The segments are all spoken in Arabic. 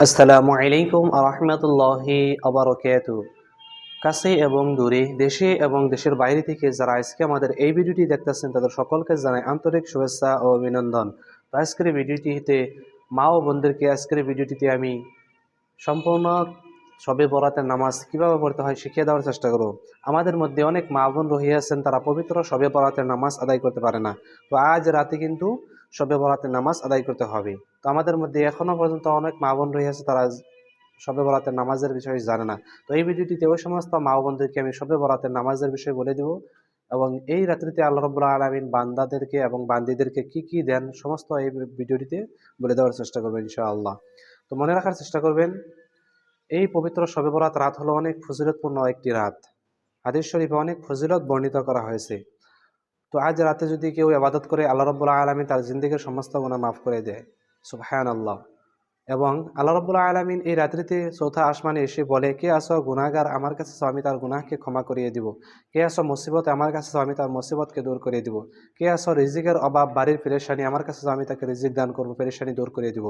আসসালামু আলাইকুম আরহামতুল্লাহি আবারকাতু। কাছে এবং দূরে, দেশে এবং দেশের বাইরে থেকে যারা আজকে আমাদের এই ভিডিওটি দেখতেছেন তাদের সকলকে জানাই আন্তরিক শুভেচ্ছা ও অভিনন্দন। তো আজকের ভিডিওটিতে মা ও বোনদেরকে আজকের ভিডিওটিতে আমি সম্পূর্ণ শবে বরাতের নামাজ কিভাবে পড়তে হয় শিখিয়ে দেওয়ার চেষ্টা করব। আমাদের মধ্যে অনেক মা বোন রহিয়াছেন, তারা পবিত্র শবে বরাতের নামাজ আদায় করতে পারে না। তো আজ রাতে কিন্তু শবে বরাতের নামাজ আদায় করতে হবে। তো আমাদের মধ্যে এখনো পর্যন্ত অনেক মা বোন রহিয়াছে, তারা শবে বরাতের নামাজের বিষয়ে জানে না। তো এই ভিডিওটিতে ওই সমস্ত মা বোনদেরকে আমি শবে বরাতের নামাজের বিষয়ে বলে দেব, এবং এই রাত্রিতে আল্লাহ রাব্বুল আলামিন বান্দাদেরকে এবং বান্দীদেরকে কি কি দেন সমস্ত এই ভিডিওটিতে বলে দেওয়ার চেষ্টা করবেন ইনশাআল্লাহ। তো মনে রাখার চেষ্টা করবেন, এই পবিত্র শবে বরাত রাত হলো অনেক ফজিলতপূর্ণ একটি রাত। হাদিস শরীফে অনেক ফজিলত বর্ণিত করা হয়েছে। তো আজ রাতে যদি কেউ ইবাদত করে, আল্লাহ রাব্বুল আলামিন তার জিন্দেগীর সমস্ত গুনাহ মাফ করে দেয়। সুবহানাল্লাহ। এবং আল্লাহ রাব্বুল আলামিন এই রাত্রিতে চৌথা আসমানে এসে বলে, কে আসো গুনাহগার, আমার কাছে চাও আমি তার গুনাহকে ক্ষমা করিয়ে দিব। কে আসো মুসিবত, আমার কাছে চাও আমি তার মুসিবতকে দূর করিয়ে দিব। কে আসো রিজিকের অভাব, বাড়ির পেরেশানি, আমার কাছে চাও আমি তাকে রিজিক দান করবো, পেরেশানি দূর করিয়ে দিব।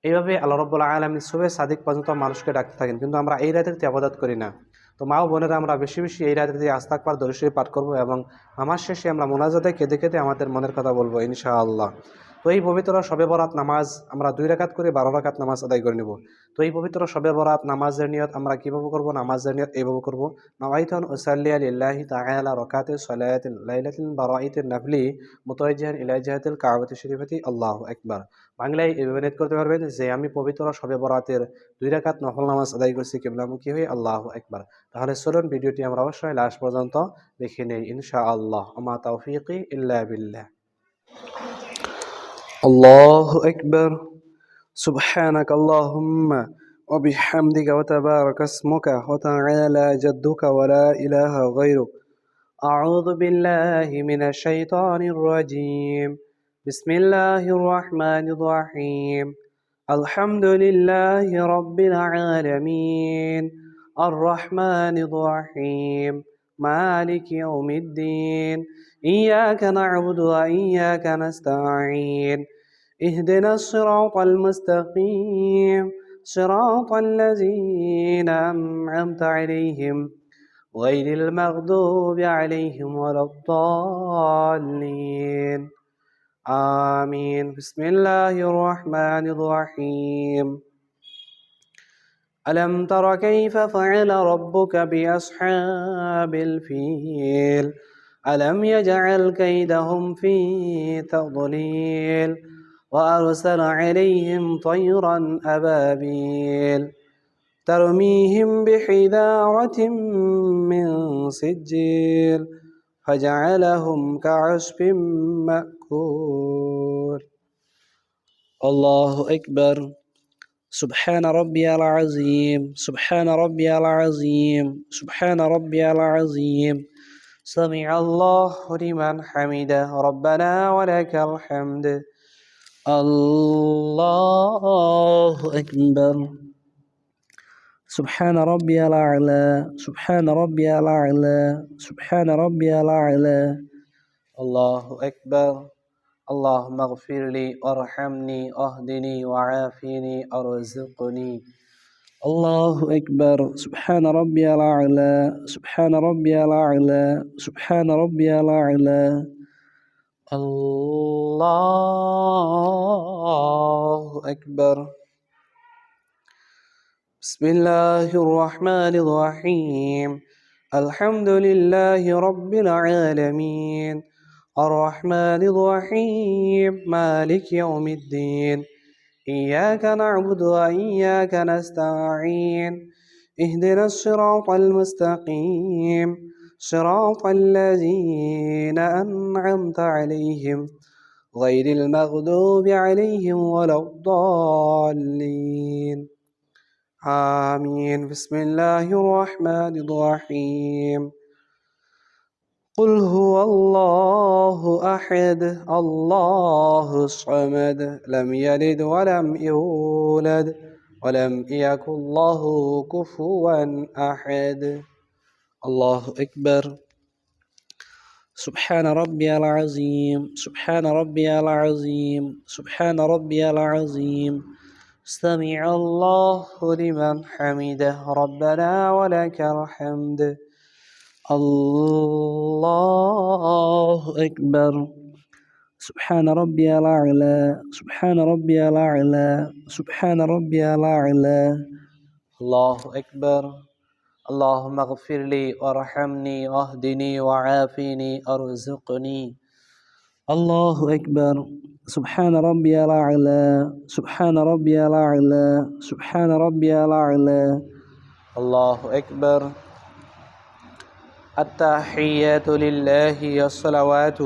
এইভাবে আল্লাহ রাব্বুল আলামিন সুবহে সাদিক পর্যন্ত মানুষকে ডাকতে থাকেন, কিন্তু আমরা এই রাত্রিতে ইবাদত করি না। তো মা ও বোনেরা, আমরা বেশি বেশি এই রাত্রিতে আস্তাগফার দরুদ শরীফ পাঠ করবো, এবং নামাজ শেষে আমরা মোনাজাতে কেঁদে কেঁদে আমাদের মনের কথা বলবো ইনশাআল্লাহ। তো এই পবিত্র শবে বরাত নামাজ আমরা 2 রাকাত করে 12 রাকাত নামাজ আদায় করে নেব। তো এই পবিত্র শবে বরাত নামাজের নিয়ত আমরা কিভাবে করব? নামাজের নিয়ত এইভাবে করব, নাওয়াইতুন উসাল্লি লিল্লাহি তাআলা রাকাতে সালাতিল লাইলাতিল বারাইতিন নাফলি মুতাওয়াজ্জিহান ইলা জিহাতিল কাবাতি শরীফাতি আল্লাহু আকবার। বাংলায় এইভাবে নিয়ত করতে পারবেন যে আমি পবিত্র শবে বরাতের 2 রাকাত নফল নামাজ আদায় করছি কিবলামুখী হয়ে, আল্লাহু আকবার। তাহলে চলুন ভিডিওটি আমরা অবশ্যই লাস্ট পর্যন্ত দেখে নেই ইনশাআল্লাহ। আমা তাওফীকি ইল্লা বিল্লাহ। الله أكبر. سبحانك اللهم وبحمدك وتبارك اسمك وتعالى جدك ولا إله غيرك. أعوذ بالله من الشيطان الرجيم. بسم الله الرحمن الرحيم. الحمد لله رب العالمين الرحمن الرحيم مالك يوم الدين. إياك نعبد وإياك نستعين. اهدنا الصراط المستقيم صراط الذين أنعمت عليهم غير المغضوب عليهم ولا الضالين. آمين. بسم الله الرحمن الرحيم. ألم تر كيف فعل ربك بأصحاب الفيل ألم يجعل كيدهم في تضليل وأرسل عليهم طيرا أبابيل ترميهم بحجارة من سجيل فجعلهم كعصف مأكول. الله أكبر. سبحان ربي العظيم سبحان ربي العظيم سبحان ربي العظيم. سمع الله لمن حمده ربنا ولك الحمد. الله أكبر. سبحان ربي الأعلى سبحان ربي الأعلى سبحان ربي الأعلى. الله أكبر. اللهم اغفر لي وارحمني واهدني وعافني ارزقني. الله أكبر. سبحان ربي الأعلى سبحان ربي الأعلى سبحان ربي الأعلى. الله أكبر. بسم الله الرحمن الرحيم. الحمد لله رب العالمين الرحمن الرحيم مالك يوم الدين. إياك نعبد وإياك نستعين. اهدنا الصراط المستقيم صراط الذين أنعمت عليهم غير المغضوب عليهم ولا الضالين. آمين. بسم الله الرحمن الرحيم. قل هو الله أحد الله الصمد لم يلد ولم يولد ولم يكن له كفوا أحد. الله أكبر. سبحان ربي العظيم سبحان ربي العظيم سبحان ربي العظيم سمع الله لمن حمده ربنا ولك الحمد الله أكبر سبحان ربي الأعلى سبحان ربي الأعلى سبحان ربي الأعلى الله أكبر اللهم اغفر لي وارحمني واهدني وعافني ارزقني الله أكبر سبحان ربي الأعلى سبحان ربي الأعلى سبحان ربي الأعلى الله أكبر التحيات لله والصلوات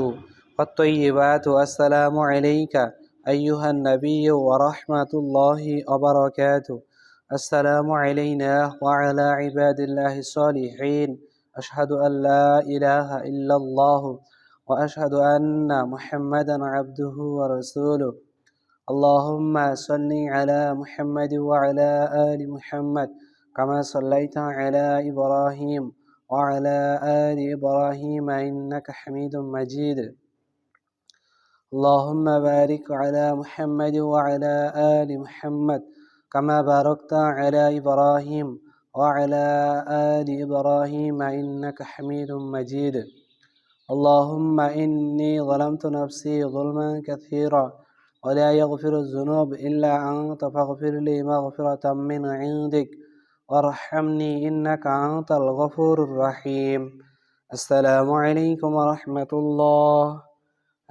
والطيبات السلام عليك أيها النبي ورحمة الله وبركاته السلام علينا وعلى عباد الله الصالحين أشهد أن لا إله إلا الله وأشهد أن محمدا عبده ورسوله اللهم صل على محمد وعلى آل محمد كما صليت على إبراهيم وعلى آل إبراهيم إنك حميد مجيد اللهم بارك على محمد وعلى آل محمد كما باركت على إبراهيم وعلى آل إبراهيم إنك حميد مجيد اللهم إني ظلمت نفسي ظلما كثيرا ولا يغفر الذنوب إلا أنت فاغفر لي مغفرة من عندك وارحمني إنك أنت الغفور الرحيم السلام عليكم ورحمة الله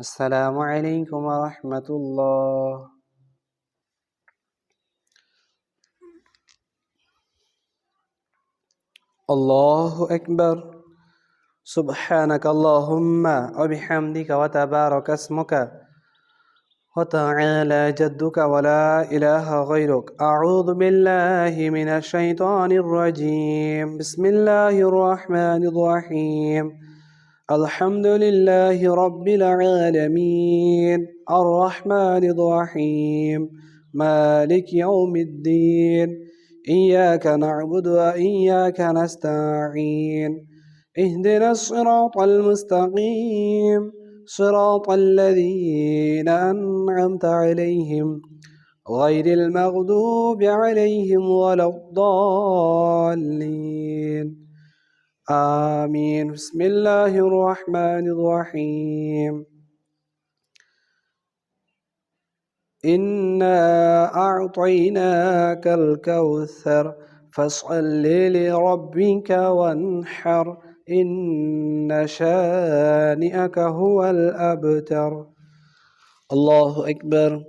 السلام عليكم ورحمة الله الله أكبر سبحانك اللهم وبحمدك وتبارك اسمك وتعالى جدك ولا إله غيرك أعوذ بالله من الشيطان الرجيم بسم الله الرحمن الرحيم الحمد لله رب العالمين الرحمن الرحيم مالك يوم الدين إياك نعبد وإياك نستعين اهدنا الصراط المستقيم صراط الذين أنعمت عليهم غير المغضوب عليهم ولا الضالين آمين بسم الله الرحمن الرحيم إنا أعطيناك الكوثر فاصل لربك وانحر إن شانئك هو الأبتر الله أكبر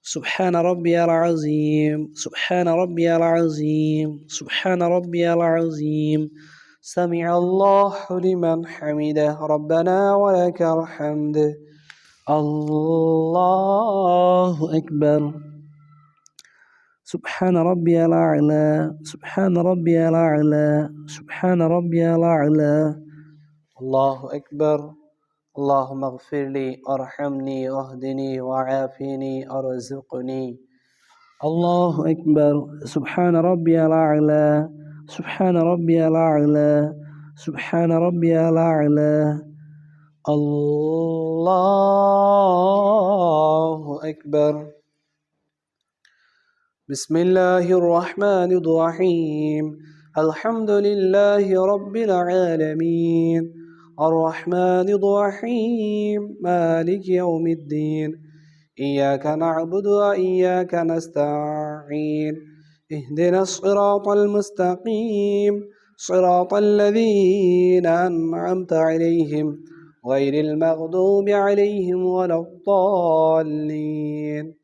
سبحان ربي العظيم سبحان ربي العظيم سبحان ربي العظيم سمع الله لمن حمده ربنا ولك الحمد الله أكبر سبحان ربي الأعلى سبحان ربي الأعلى سبحان ربي الأعلى الله أكبر اللهم اغفر لي وارحمني واهدني وعافني ارزقني الله أكبر سبحان ربي الأعلى سبحان ربي الأعلى سبحان ربي الأعلى الله أكبر بسم الله الرحمن الرحيم الحمد لله رب العالمين الرحمن الرحيم مالك يوم الدين إياك نعبد وإياك نستعين اهدنا الصراط المستقيم صراط الذين أنعمت عليهم غير المغضوب عليهم ولا الضالين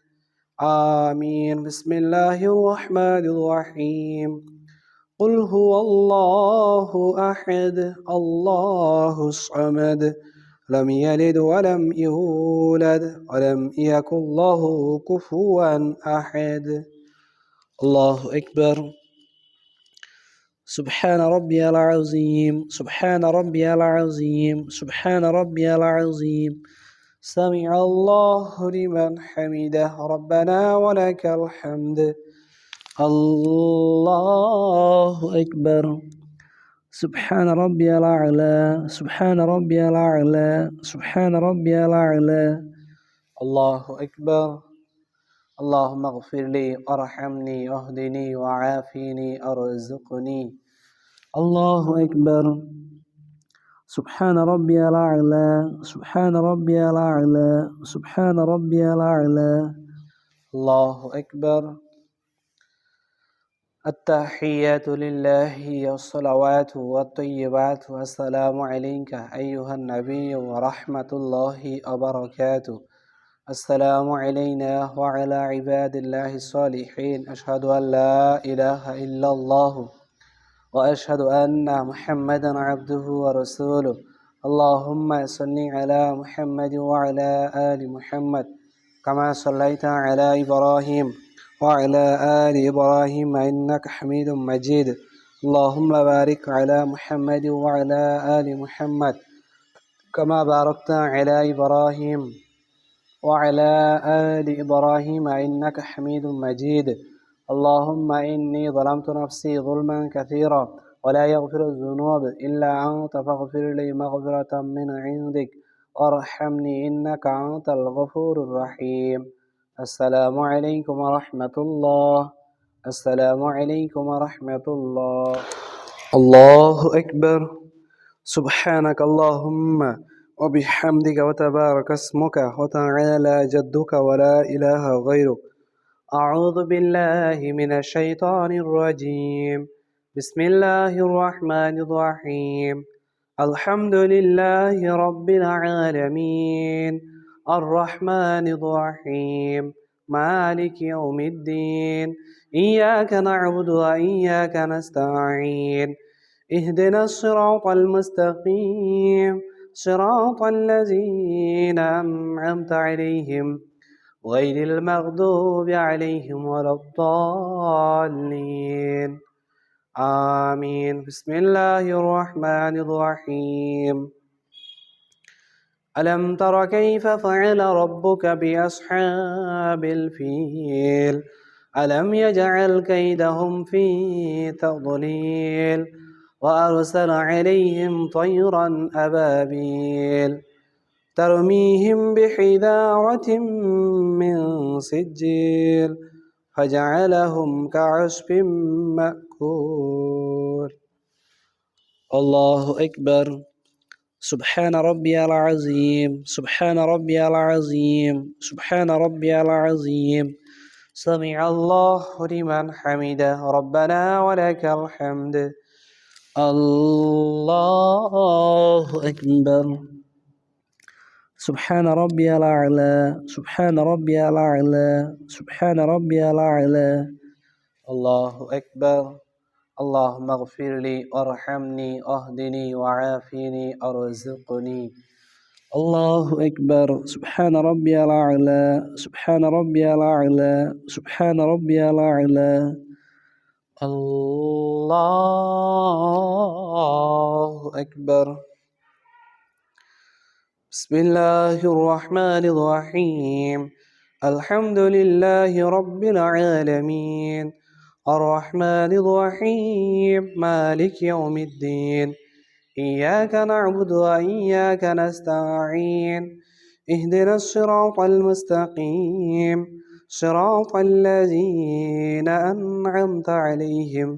آمين بسم الله الرحمن الرحيم قل هو الله أحد الله الصمد لم يلد ولم يولد ولم يكن له كفوا أحد الله أكبر سبحان ربي العظيم سبحان ربي العظيم سبحان ربي العظيم سمع الله لمن حمده ربنا ولك الحمد الله أكبر سبحان ربي الأعلى سبحان ربي الأعلى سبحان ربي الأعلى الله أكبر اللهم اغفر لي وارحمني واهدني وعافني ارزقني. الله أكبر. سبحان ربي الأعلى، سبحان ربي الأعلى، سبحان ربي الأعلى. الله أكبر. التحيات لله والصلوات والطيبات والسلام عليك أيها النبي ورحمة الله وبركاته. السلام علينا وعلى عباد الله الصالحين. أشهد أن لا إله إلا الله وأشهد أن محمدا عبده ورسوله. اللهم صل على محمد وعلى آل محمد كما صليت على إبراهيم وعلى آل إبراهيم إنك حميد مجيد. اللهم بارك على محمد وعلى آل محمد كما باركت على إبراهيم وعلى آل إبراهيم إنك حميد مجيد. اللهم إني ظلمت نفسي ظلما كثيرا ولا يغفر الذنوب إلا أنت فاغفر لي مغفرة من عندك وارحمني إنك أنت الغفور الرحيم. السلام عليكم ورحمة الله. السلام عليكم ورحمة الله. الله أكبر. سبحانك اللهم وبحمدك وتبارك اسمك وتعالى جدك ولا إله غيرك. أعوذ بالله من الشيطان الرجيم. بسم الله الرحمن الرحيم. الحمد لله رب العالمين الرحمن الرحيم مالك يوم الدين. إياك نعبد وإياك نستعين. اهدنا الصراط المستقيم صراط الذين أنعمت عليهم غير المغضوب عليهم ولا الضالين. آمين. بسم الله الرحمن الرحيم. ألم تر كيف فعل ربك بأصحاب الفيل ألم يجعل كيدهم في تضليل وأرسل عليهم طيرا أبابيل ترميهم بحجارة من سجيل فجعلهم كعصف مأكول. الله أكبر. سبحان ربي العظيم، سبحان ربي العظيم، سبحان ربي العظيم. سمع الله لمن حمده ربنا ولك الحمد. الله أكبر. سبحان ربي الأعلى، سبحان ربي الأعلى، سبحان ربي الأعلى. الله أكبر. اللهم اغفر لي وارحمني واهدني وعافني ارزقني. الله أكبر. سبحان ربي الأعلى، سبحان ربي الأعلى، سبحان ربي الأعلى. الله أكبر. بسم الله الرحمن الرحيم. الحمد لله رب العالمين الرحمن الرحيم مالك يوم الدين. إياك نعبد وإياك نستعين. اهدنا الصراط المستقيم صراط الذين أنعمت عليهم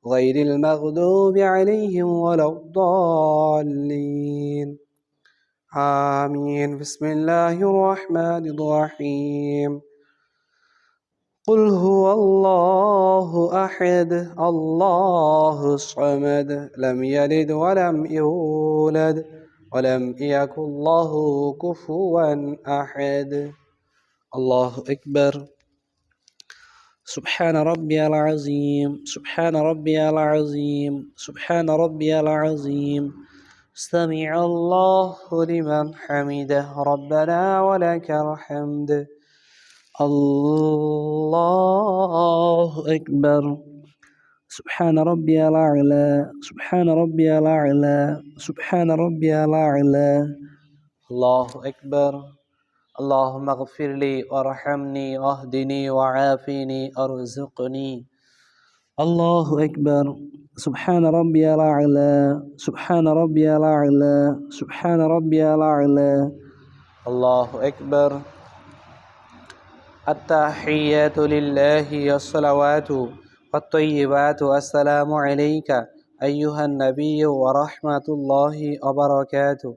غير المغضوب عليهم ولا الضالين. آمين. بسم الله الرحمن الرحيم. قل هو الله أحد الله الصمد لم يلد ولم يولد ولم يكن له كفوا أحد. الله أكبر. سبحان ربي العظيم، سبحان ربي العظيم، سبحان ربي العظيم. سمع الله لمن حمده ربنا ولك الحمد. الله أكبر. سبحان ربي الأعلى، سبحان ربي الأعلى، سبحان ربي الأعلى. الله أكبر. اللهم اغفر لي وارحمني واهدني وعافني ارزقني. الله أكبر. سبحان ربي الأعلى، سبحان ربي الأعلى، سبحان ربي الأعلى. الله أكبر. التحيات لله الصلوات والطيبات السلام عليك أيها النبي ورحمة الله وبركاته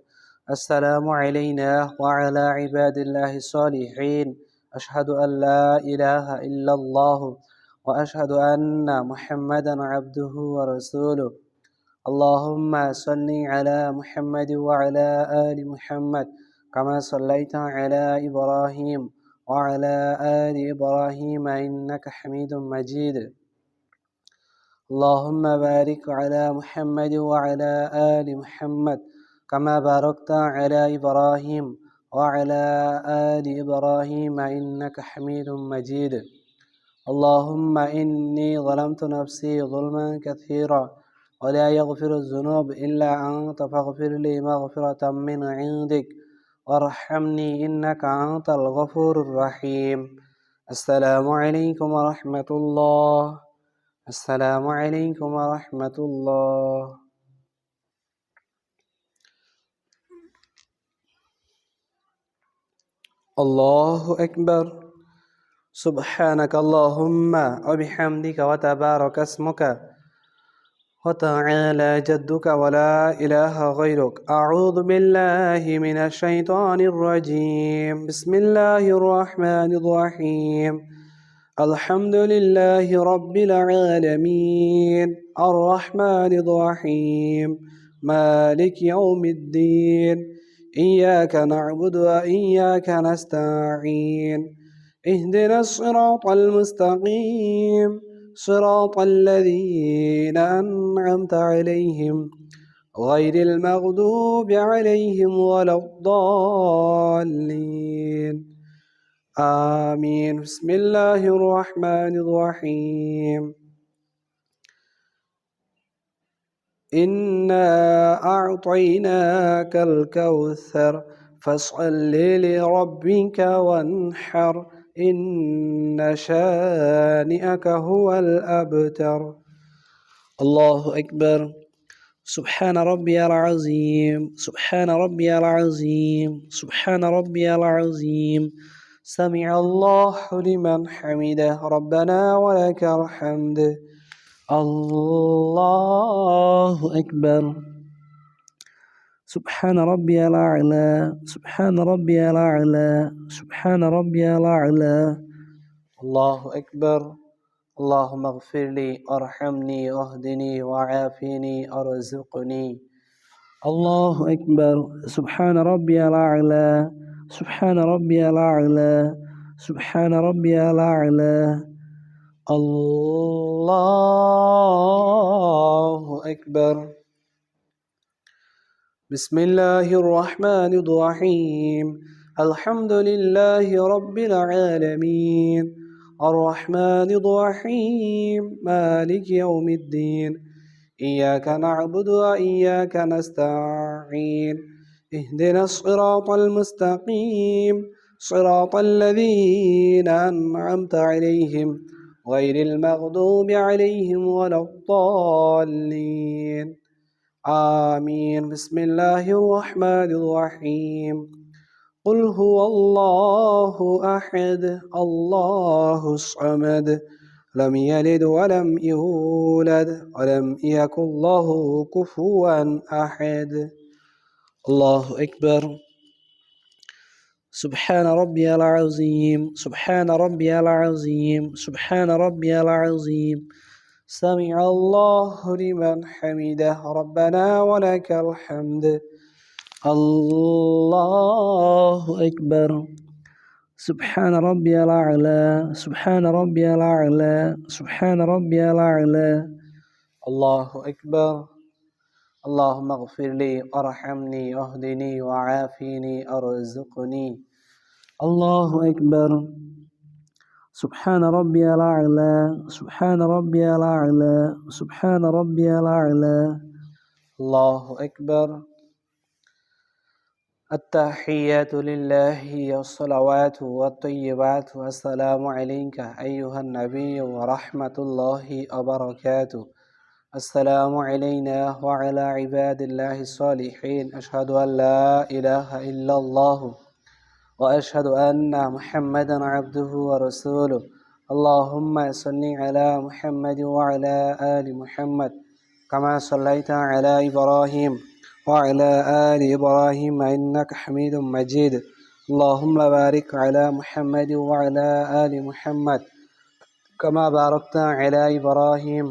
السلام علينا وعلى عباد الله الصالحين أشهد أن لا إله إلا الله وأشهد أن محمدا عبده ورسوله اللهم صل على محمد وعلى آل محمد كما صليت على إبراهيم وعلى آل إبراهيم إنك حميد مجيد اللهم بارك على محمد وعلى آل محمد كما باركت على إبراهيم وعلى آل إبراهيم إنك حميد مجيد اللهم إني ظلمت نفسي ظلما كثيرا ولا يغفر الذنوب إلا أنت فاغفر لي مغفرة من عندك وارحمني إنك أنت الغفور الرحيم السلام عليكم ورحمة الله السلام عليكم ورحمة الله الله أكبر سبحانك اللهم وبحمدك وتبارك اسمك وتعالى جدك ولا إله غيرك أعوذ بالله من الشيطان الرجيم بسم الله الرحمن الرحيم الحمد لله رب العالمين الرحمن الرحيم مالك يوم الدين إياك نعبد وإياك نستعين اهدنا الصراط المستقيم صراط الذين أنعمت عليهم غير المغضوب عليهم ولا الضالين آمين بسم الله الرحمن الرحيم إنا أعطيناك الكوثر فاصل لربك وانحر إن شانئك هو الأبتر الله أكبر سبحان ربي العظيم سبحان ربي العظيم سبحان ربي العظيم سمع الله لمن حمده ربنا ولك الحمد الله أكبر سبحان ربي الأعلى سبحان ربي الأعلى سبحان ربي الأعلى الله أكبر اللهم اغفر لي ارحمني اهدني وعافني ارزقني الله أكبر سبحان ربي الأعلى سبحان ربي الأعلى سبحان ربي الأعلى الله أكبر بسم الله الرحمن الرحيم الحمد لله رب العالمين الرحمن الرحيم مالك يوم الدين إياك نعبد وإياك نستعين اهدنا الصراط المستقيم صراط الذين أنعمت عليهم غير المغضوب عليهم ولا الضالين آمين بسم الله الرحمن الرحيم قل هو الله أحد الله الصمد لم يلد ولم يولد ولم يكن له كفوا أحد الله أكبر سبحان ربي العظيم سبحان ربي العظيم سبحان ربي العظيم سمع الله لمن حمده ربنا ولك الحمد الله أكبر سبحان ربي الأعلى سبحان ربي الأعلى سبحان ربي الأعلى الله أكبر اللهم اغفر لي ارحمني اهدني وعافني ارزقني الله أكبر سبحان ربي الأعلى سبحان ربي الأعلى سبحان ربي الأعلى الله أكبر التحيات لله والصلوات والطيبات والسلام عليك أيها النبي ورحمة الله وبركاته السلام علينا وعلى عباد الله الصالحين أشهد أن لا إله إلا الله وأشهد أن محمدا عبده ورسوله. اللهم صل على محمد وعلى آل محمد كما صليت على إبراهيم وعلى آل إبراهيم إنك حميد مجيد. اللهم بارك على محمد وعلى آل محمد كما باركت على إبراهيم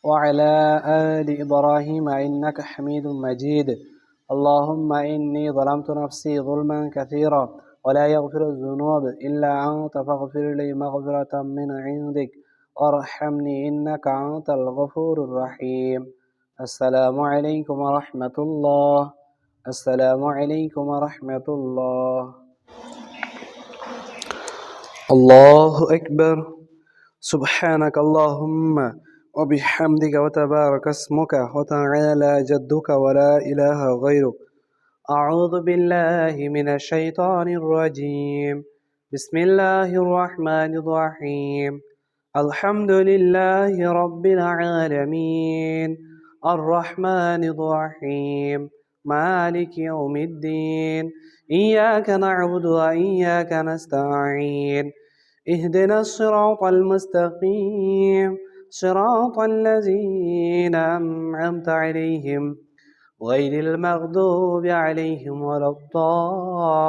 وعلى آل إبراهيم إنك حميد مجيد. اللهم إني ظلمت نفسي ظلما كثيرا ولا يغفر الذنوب إلا أنت فاغفر لي مغفرة من عندك وارحمني إنك أنت الغفور الرحيم. السلام عليكم ورحمة الله. السلام عليكم ورحمة الله. الله أكبر. سبحانك اللهم وبحمدك وتبارك اسمك وتعالى جدك ولا إله غيرك. أعوذ بالله من الشيطان الرجيم. بسم الله الرحمن الرحيم. الحمد لله رب العالمين الرحمن الرحيم مالك يوم الدين إياك نعبد وإياك نستعين اهدنا الصراط المستقيم صراط الذين أنعمت عليهم غير المغضوب عليهم ولا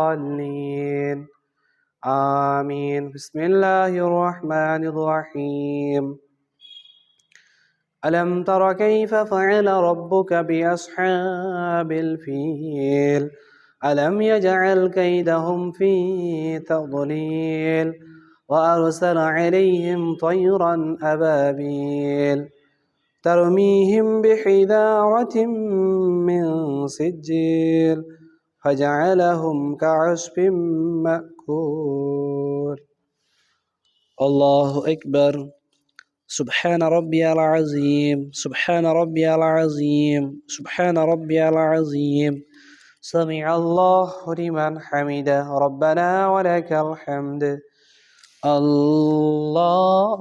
الضالين. آمين. بسم الله الرحمن الرحيم. ألم تر كيف فعل ربك بأصحاب الفيل ألم يجعل كيدهم في تضليل وأرسل عليهم طيرا أبابيل ترميهم بحجارة من سجيل فجعلهم كعصف مأكول. الله أكبر. سبحان ربي العظيم. سبحان ربي العظيم. سبحان ربي العظيم. سمع الله لمن حمده ربنا ولك الحمد. الله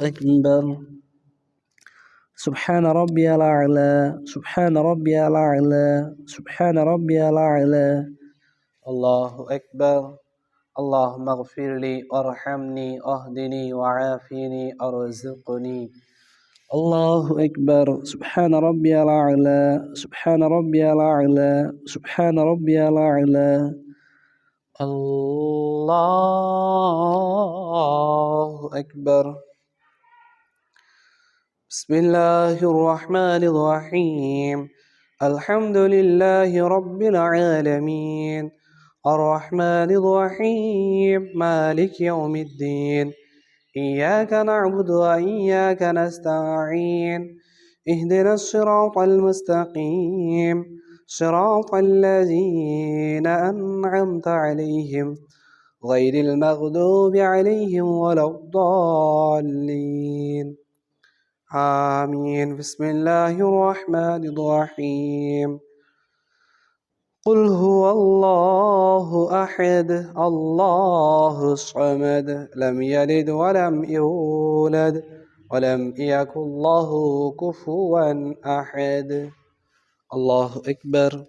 أكبر. سبحان ربي الأعلى. سبحان ربي الأعلى. سبحان ربي الأعلى. الله أكبر. اللهم اغفر لي وارحمني اهدني وعافني ارزقني. الله أكبر. سبحان ربي الأعلى. سبحان ربي الأعلى. سبحان ربي الأعلى. الله أكبر. بسم الله الرحمن الرحيم. الحمد لله رب العالمين الرحمن الرحيم مالك يوم الدين إياك نعبد وإياك نستعين اهدنا الصراط المستقيم صراط الذين أنعمت عليهم غير المغضوب عليهم ولا الضالين. آمين. بسم الله الرحمن الرحيم. قل هو الله أحد الله الصمد لم يلد ولم يولد ولم يكن له كفوا أحد. الله أكبر.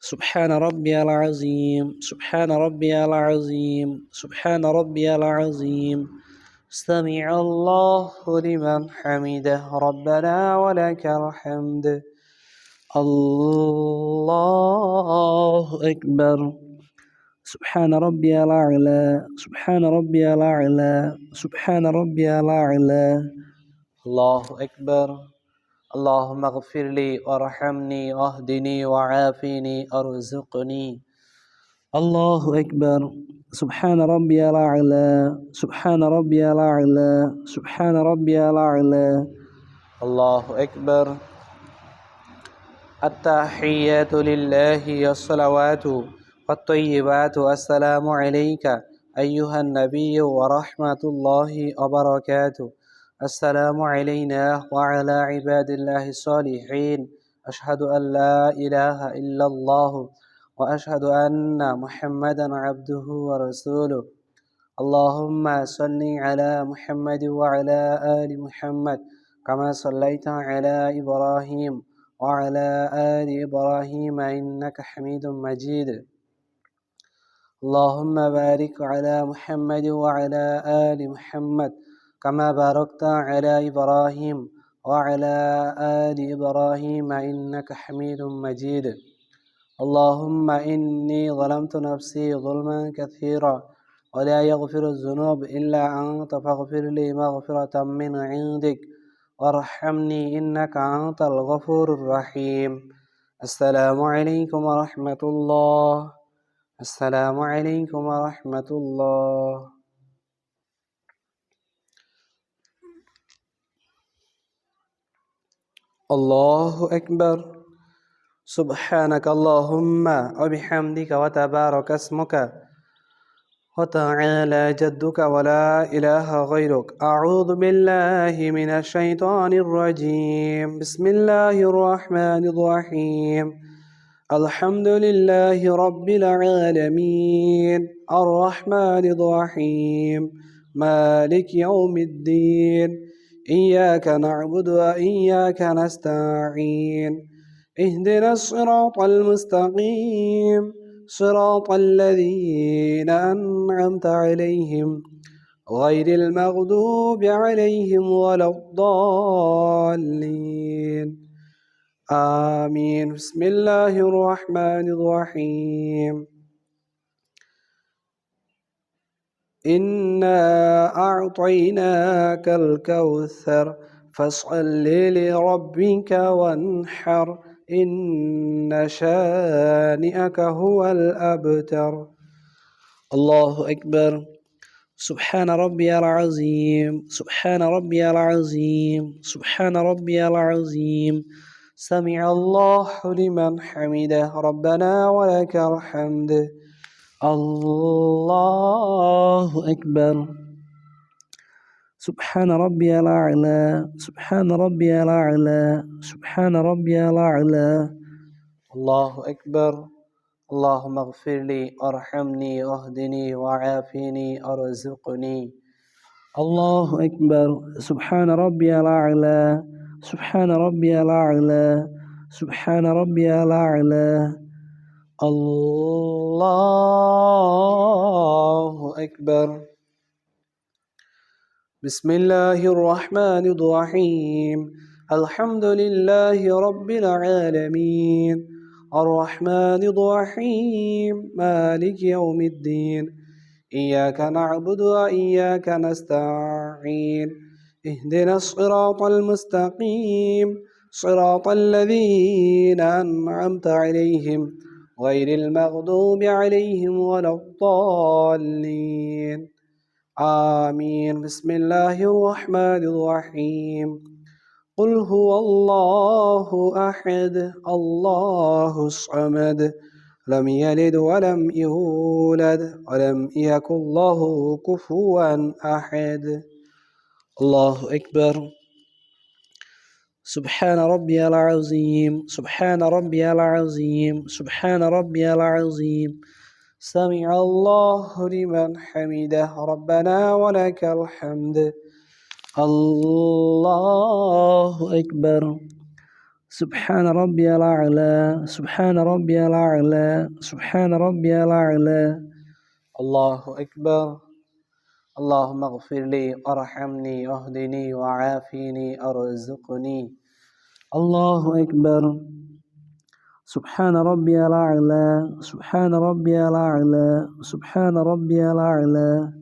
سبحان ربي العظيم. سبحان ربي العظيم. سبحان ربي العظيم. سمع الله لمن حمده ربنا ولك الحمد. الله أكبر. سبحان ربي الأعلى. سبحان ربي الأعلى. سبحان ربي الأعلى. الله أكبر. اللهم اغفر لي وارحمني واهدني وعافني ارزقني. الله أكبر. سبحان ربي الأعلى. سبحان ربي الأعلى. سبحان ربي الأعلى. الله أكبر. التحيات لله الصلوات والطيبات. السلام عليك أيها النبي ورحمة الله وبركاته. السلام علينا وعلى عباد الله الصالحين. أشهد أن لا إله إلا الله وأشهد أن محمدا عبده ورسوله. اللهم صل على محمد وعلى آل محمد كما صليت على إبراهيم وعلى آل إبراهيم إنك حميد مجيد. اللهم بارك على محمد وعلى آل محمد كما باركت على إبراهيم وعلى آل إبراهيم إنك حميد مجيد. اللهم إني ظلمت نفسي ظلما كثيرا ولا يغفر الذنوب إلا أنت فاغفر لي مغفرة من عندك وارحمني إنك أنت الغفور الرحيم. السلام عليكم ورحمة الله. السلام عليكم ورحمة الله. الله أكبر. سبحانك اللهم وبحمدك وتبارك اسمك وتعالى جدك ولا إله غيرك. أعوذ بالله من الشيطان الرجيم. بسم الله الرحمن الرحيم. الحمد لله رب العالمين الرحمن الرحيم مالك يوم الدين إياك نعبد وإياك نستعين اهدنا الصراط المستقيم صراط الذين أنعمت عليهم غير المغضوب عليهم ولا الضالين آمين. بسم الله الرحمن الرحيم. إنا أعطيناك الكوثر فاصل لربك وانحر إن شانئك هو الأبتر. الله أكبر. سبحان ربي العظيم سبحان ربي العظيم سبحان ربي العظيم. سمع الله لمن حمده ربنا ولك الحمد. الله أكبر. سبحان ربي الأعلى سبحان ربي الأعلى سبحان ربي الأعلى. الله أكبر. اللهم اغفر لي ارحمني اهدني وعافني ارزقني. الله أكبر. سبحان ربي الأعلى سبحان ربي الأعلى سبحان ربي الأعلى. الله أكبر. بسم الله الرحمن الرحيم. الحمد لله رب العالمين الرحمن الرحيم مالك يوم الدين إياك نعبد وإياك نستعين اهدنا الصراط المستقيم صراط الذين أنعمت عليهم غير المغضوب عليهم ولا الضالين آمين. بسم الله الرحمن الرحيم. قل هو الله أحد الله الصمد لم يلد ولم يولد ولم يكن له كفوا أحد. الله أكبر. سبحان ربي العظيم سبحان ربي العظيم سبحان ربي العظيم. سمع الله لمن حمده ربنا ولك الحمد. الله أكبر. سبحان ربي الأعلى سبحان ربي الأعلى سبحان ربي الأعلى. الله أكبر. اللهم اغفر لي ارحمني اهدني وعافني ارزقني. الله أكبر. سبحان ربي الأعلى سبحان ربي الأعلى سبحان ربي الأعلى.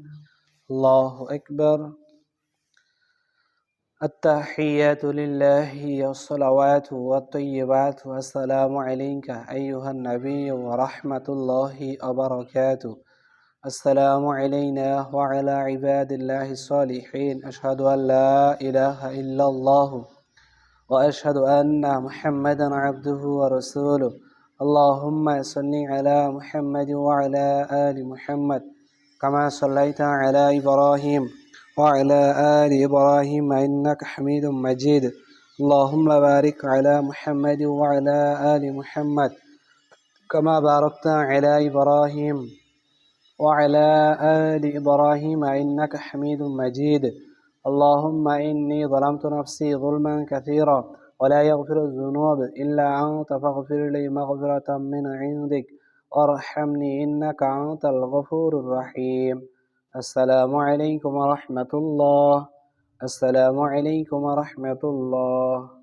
الله أكبر. التحيات لله والصلوات والطيبات والسلام عليك أيها النبي ورحمة الله وبركاته. السلام علينا وعلى عباد الله الصالحين. أشهد أن لا إله إلا الله وأشهد أن محمدا عبده ورسوله. اللهم صل على محمد وعلى آل محمد كما صليت على إبراهيم وعلى آل إبراهيم إنك حميد مجيد. اللهم بارك على محمد وعلى آل محمد كما باركت على إبراهيم وعلى آل إبراهيم إنك حميد مجيد. اللهم إني ظلمت نفسي ظلما كثيرا ولا يغفر الذنوب إلا أنت فاغفر لي مغفرة من عندك وارحمني إنك أنت الغفور الرحيم. السلام عليكم ورحمة الله. السلام عليكم ورحمة الله.